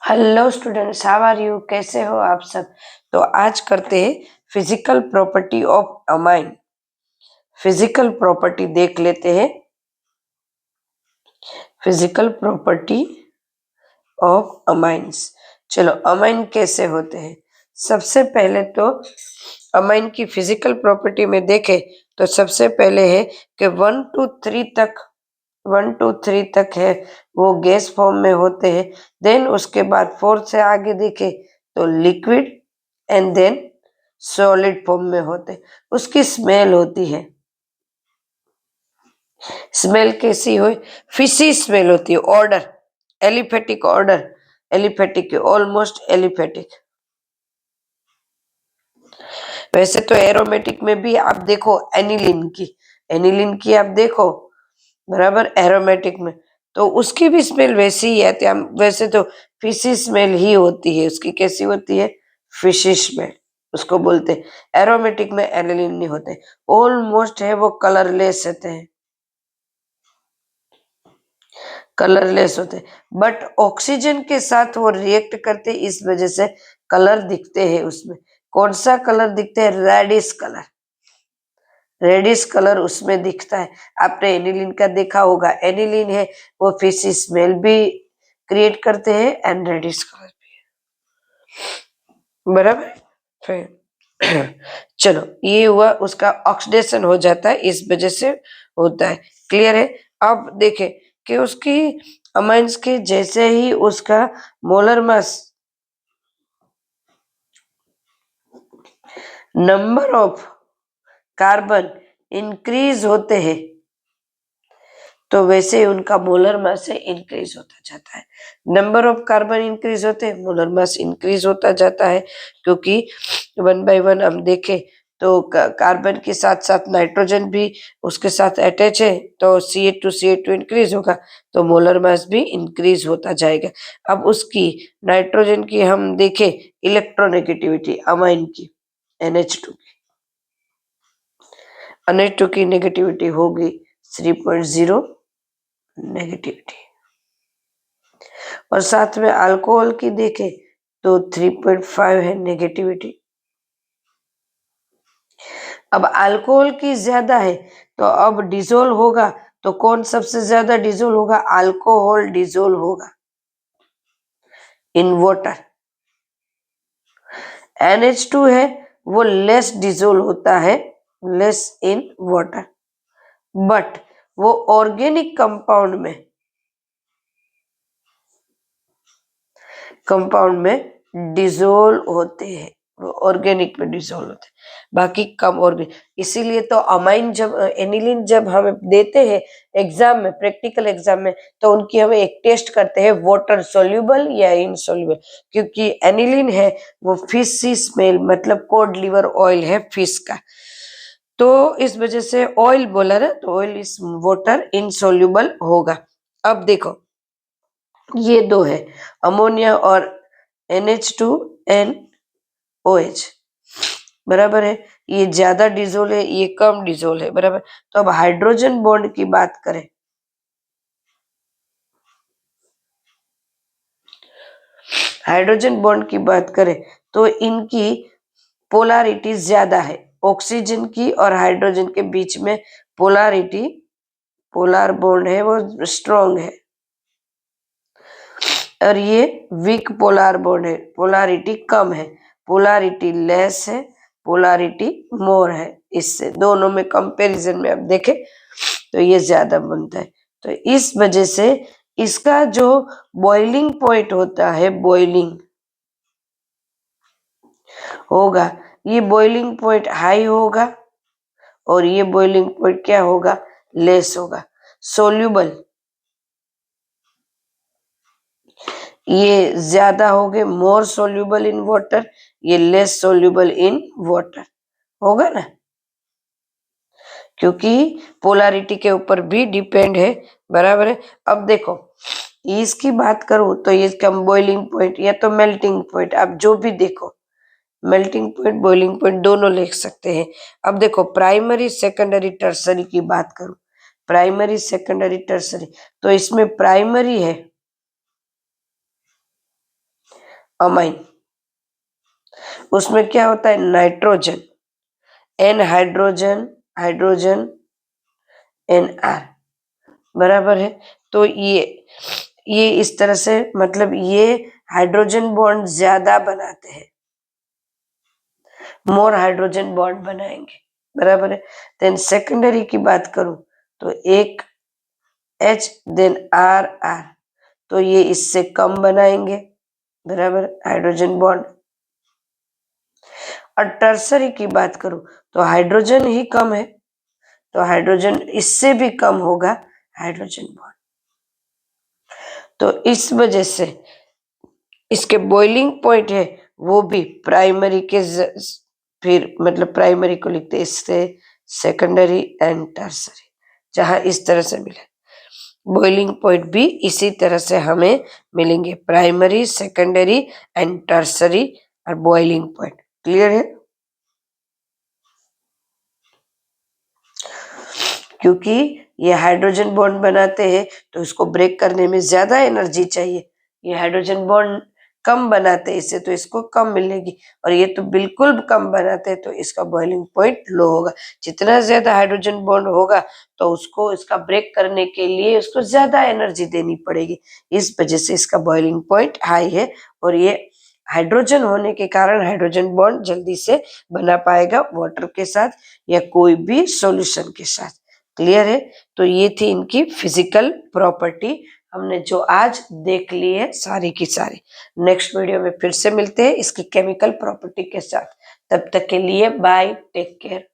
Hello students, how are you? कैसे हो आप सब? तो आज करते हैं physical property of amine. Physical property देख लेते हैं। Physical property of amines. चलो, अमाइन कैसे होते हैं? सबसे पहले तो अमाइन की फिजिकल प्रॉपर्टी में देखें तो सबसे पहले है कि 1 2 3 तक है वो गैस फॉर्म में होते हैं। देन उसके बाद 4 से आगे देखें तो liquid and then solid form में होते हैं। उसकी स्मेल होती है। स्मेल कैसी हो? फिशी स्मेल होती है। Order aliphatic, order aliphatic, almost aliphatic. वैसे तो एरोमेटिक में भी आप देखो एनिलीन की आप देखो बराबर, एरोमेटिक में तो उसकी भी स्मेल वैसी ही आती है। वैसे तो फिशी स्मेल ही होती है उसकी। कैसी होती है? फिशी स्मेल उसको बोलते हैं। एरोमेटिक में एनिलीन नहीं होते, ऑलमोस्ट है वो कलरलेस होते हैं, कलरलेस होते हैं। बट ऑक्सीजन के साथ वो रिएक्ट करते, इस वजह से कलर दिखते हैं उसमें। कौन सा कलर दिखते हैं? Reddish colour. रेडिश कलर उसमें दिखता है। आपने एनिलीन का देखा होगा, एनिलीन है वो फिशी स्मेल भी क्रिएट करते हैं एंड रेडिश कलर भी, बराबर। फिर चलो, ये हुआ उसका ऑक्सीडेशन हो जाता है, इस वजह से होता है। क्लियर है? अब देखें कि उसकी अमाइंस के जैसे ही उसका molar mass, number of carbon increase होते हैं तो वैसे ही उनका मोलर मास इंक्रीज होता जाता है। नंबर ऑफ कार्बन इंक्रीज होते हैं, मोलर मास इंक्रीज होता जाता है। क्योंकि 1 बाय 1 हम देखें तो कार्बन के साथ साथ नाइट्रोजन भी उसके साथ अटैच है, तो CH2 इंक्रीज होगा तो मोलर मास भी इंक्रीज होता जाएगा। अब उसकी नाइट्रोजन की हम देखें इलेक्ट्रोनेगेटिविटी अमाइन की, NH2 की, NH2 की नेगेटिविटी होगी 3.0 नेगेटिविटी। और साथ में अल्कोहल की देखें तो 3.5 है नेगेटिविटी। अब अल्कोहल की ज्यादा है तो अब डिजोल्व होगा तो कौन सबसे ज्यादा डिजोल्व होगा? अल्कोहल डिजोल्व होगा इन वाटर। NH2 है वो लेस डिजोल्व होता है, लेस इन वाटर, बट वो ऑर्गेनिक कंपाउंड में डिजोल्व होते हैं, ऑर्गेनिक में डिजोल्व होते हैं, बाकी कम ऑर्गेनिक। इसीलिए तो अमाइन जब एनिलीन जब हमें देते हैं एग्जाम में, प्रैक्टिकल एग्जाम में, तो उनकी हमें एक टेस्ट करते हैं वाटर सोल्यूबल या इनसोल्यूबल। क्योंकि एनिलीन है वो फिश सी स्मेल, मतलब कोड लिवर ऑयल है फिश का, तो इस वजह से ऑयल बोला ना, तो ऑयल इस वाटर इनसोल्यूबल होगा। अब देखो, ये दो है अमोनिया और NH2NOH, बराबर है। ये ज्यादा डिजोल है, ये कम डिजोल है, बराबर। तो अब हाइड्रोजन बॉन्ड की बात करें, हाइड्रोजन बॉन्ड की बात करें तो इनकी पोलैरिटी ज्यादा है। ऑक्सीजन की और हाइड्रोजन के बीच में पोलैरिटी, पोलर बॉन्ड है वो स्ट्रॉन्ग है, और ये वीक पोलर बॉन्ड है, पोलैरिटी कम है। पोलैरिटी लेस है, पोलैरिटी मोर है। इससे दोनों में कंपैरिजन में अब देखें तो ये ज्यादा बनता है। तो इस वजह से इसका जो बॉइलिंग पॉइंट होता है, बॉइलिंग होगा, ये बॉइलिंग पॉइंट हाई होगा और ये बॉइलिंग पॉइंट क्या होगा? लेस होगा। सोल्यूबल ये ज्यादा हो गए, मोर सोल्यूबल इन वाटर, ये लेस सोल्यूबल इन वाटर होगा ना, क्योंकि पोलैरिटी के ऊपर भी डिपेंड है, बराबर है। अब देखो, इसकी बात करूं तो ये इसका बॉइलिंग पॉइंट या तो मेल्टिंग पॉइंट, आप जो भी देखो, मेल्टिंग पॉइंट बॉइलिंग पॉइंट दोनों लिख सकते हैं। अब देखो, प्राइमरी सेकेंडरी टर्सरी की बात करूं, प्राइमरी सेकेंडरी टर्सरी, तो इसमें प्राइमरी है अमाइन, उसमें क्या होता है nitrogen, N hydrogen, hydrogen NR, बराबर है। तो ये इस तरह से मतलब ये हाइड्रोजन बॉन्ड ज्यादा बनाते हैं, मोर हाइड्रोजन बॉन्ड बनाएंगे, बराबर है। देन सेकेंडरी की बात करूं तो एक H देन R, तो ये इससे कम बनाएंगे, बराबर, हाइड्रोजन बॉन्ड। और टर्सरी की बात करूं तो हाइड्रोजन ही कम है, तो हाइड्रोजन इससे भी कम होगा हाइड्रोजन बॉन्ड। तो इस वजह से इसके बॉइलिंग पॉइंट है वो भी प्राइमरी के फिर मतलब प्राइमरी को लिखते हैं इससे सेकेंडरी एंड टर्सरी, जहां इस तरह से मिले बॉइलिंग पॉइंट भी इसी तरह से हमें मिलेंगे, प्राइमरी, सेकेंडरी एंड टर्सरी और बॉइलिंग पॉइंट। क्लियर है? क्योंकि ये हाइड्रोजन बॉन्ड बनाते हैं तो इसको ब्रेक करने में ज्यादा एनर्जी चाहिए, ये हाइड्रोजन बॉन्ड कम बनाते हैं इससे तो इसको कम मिलेगी, और ये तो बिल्कुल कम बनाते हैं तो इसका बॉइलिंग पॉइंट लो होगा। जितना ज्यादा हाइड्रोजन बॉन्ड होगा तो उसको इसका ब्रेक करने के लिए उसको ज्यादा एनर्जी देनी पड़ेगी, इस वजह से इसका बॉइलिंग पॉइंट हाई है। और ये हाइड्रोजन होने के कारण हाइड्रोजन बॉन्ड जल्दी से बना पाएगा वाटर के साथ या कोई भी सॉल्यूशन के साथ। क्लियर है? तो ये थी इनकी फिजिकल प्रॉपर्टी, हमने जो आज देख ली है सारी की सारी। नेक्स्ट वीडियो में फिर से मिलते हैं इसकी केमिकल प्रॉपर्टी के साथ। तब तक के लिए बाय, टेक केयर।